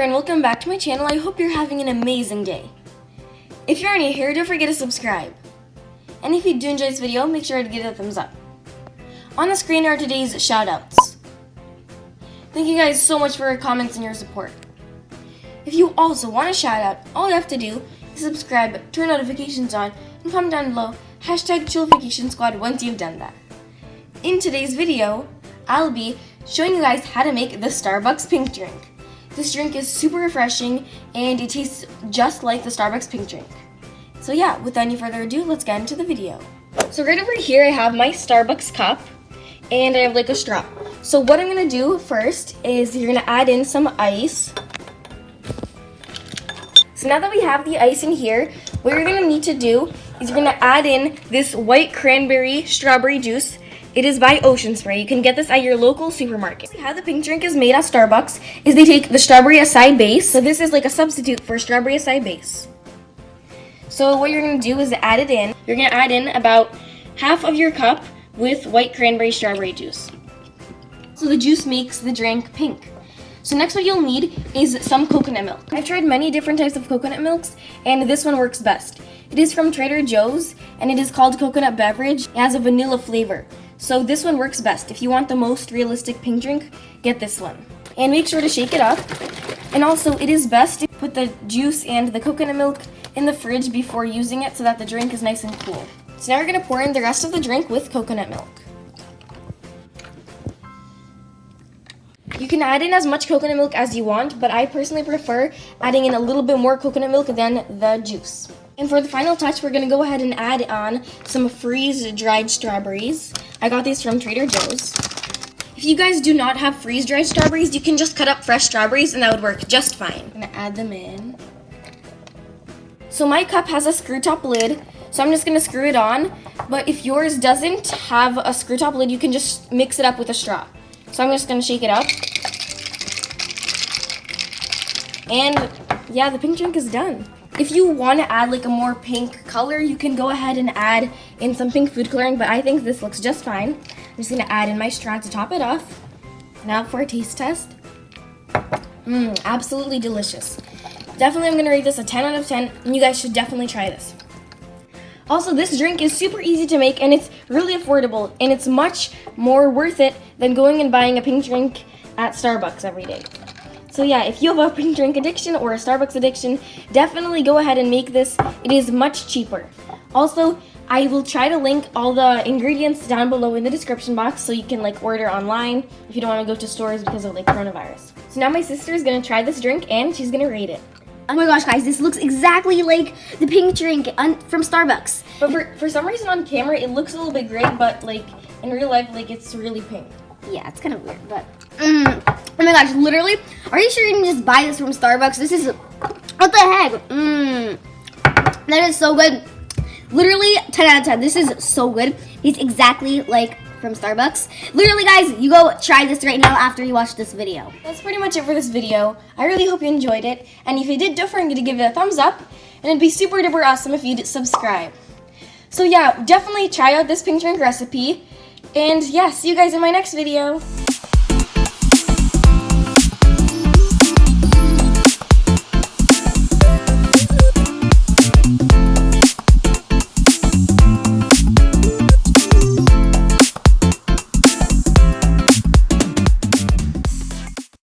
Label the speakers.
Speaker 1: and welcome back to my channel. I hope you're having an amazing day. If you're new here, don't forget to subscribe. And if you do enjoy this video, make sure to give it a thumbs up. On the screen are today's shoutouts. Thank you guys so much for your comments and your support. If you also want a shout out, all you have to do is subscribe, turn notifications on, and comment down below #ChillificationSquad once you've done that. In today's video, I'll be showing you guys how to make the Starbucks pink drink. This drink is super refreshing and it tastes just like the Starbucks pink drink. So yeah, without any further ado, let's get into the video. So right over here I have my Starbucks cup and I have like a straw. So what I'm gonna do first is you're gonna add in some ice. So now that we have the ice in here, what you're gonna need to do is you're gonna add in this white cranberry strawberry juice. It is by Ocean Spray. You can get this at your local supermarket. How the pink drink is made at Starbucks is they take the strawberry acai base. So this is like a substitute for strawberry acai base. So what you're gonna do is add it in. You're gonna add in about half of your cup with white cranberry strawberry juice. So the juice makes the drink pink. So next what you'll need is some coconut milk. I've tried many different types of coconut milks and this one works best. It is from Trader Joe's and it is called Coconut Beverage. It has a vanilla flavor. So this one works best. If you want the most realistic pink drink, get this one. And make sure to shake it up. And also it is best to put the juice and the coconut milk in the fridge before using it so that the drink is nice and cool. So now we're gonna pour in the rest of the drink with coconut milk. You can add in as much coconut milk as you want, but I personally prefer adding in a little bit more coconut milk than the juice. And for the final touch, we're gonna go ahead and add on some freeze-dried strawberries. I got these from Trader Joe's. If you guys do not have freeze-dried strawberries, you can just cut up fresh strawberries and that would work just fine. I'm gonna add them in. So my cup has a screw top lid, so I'm just gonna screw it on. But if yours doesn't have a screw top lid, you can just mix it up with a straw. So I'm just gonna shake it up. And yeah, the pink drink is done. If you want to add like a more pink color, you can go ahead and add in some pink food coloring, but I think this looks just fine. I'm just gonna add in my straw to top it off. Now for a taste test. Absolutely delicious. Definitely I'm gonna rate this a 10 out of 10, and you guys should definitely try this. Also, this drink is super easy to make and it's really affordable, and it's much more worth it than going and buying a pink drink at Starbucks every day. So yeah, if you have a pink drink addiction or a Starbucks addiction, definitely go ahead and make this. It is much cheaper. Also, I will try to link all the ingredients down below in the description box so you can like order online if you don't want to go to stores because of like coronavirus. So now my sister is going to try this drink and she's going to rate it.
Speaker 2: Oh my gosh, guys, this looks exactly like the pink drink from Starbucks.
Speaker 1: But for some reason on camera, it looks a little bit gray, but like in real life, like it's really pink.
Speaker 2: Yeah, it's kind of weird, but oh my gosh, literally, are you sure you can just buy this from Starbucks? This is, what the heck? That is so good. Literally, 10 out of 10. This is so good. It's exactly like from Starbucks. Literally, guys, you go try this right now after you watch this video.
Speaker 1: That's pretty much it for this video. I really hope you enjoyed it. And if you did, don't forget to give it a thumbs up. And it'd be super duper awesome if you'd subscribe. So yeah, definitely try out this pink drink recipe. And yeah, see you guys in my next video.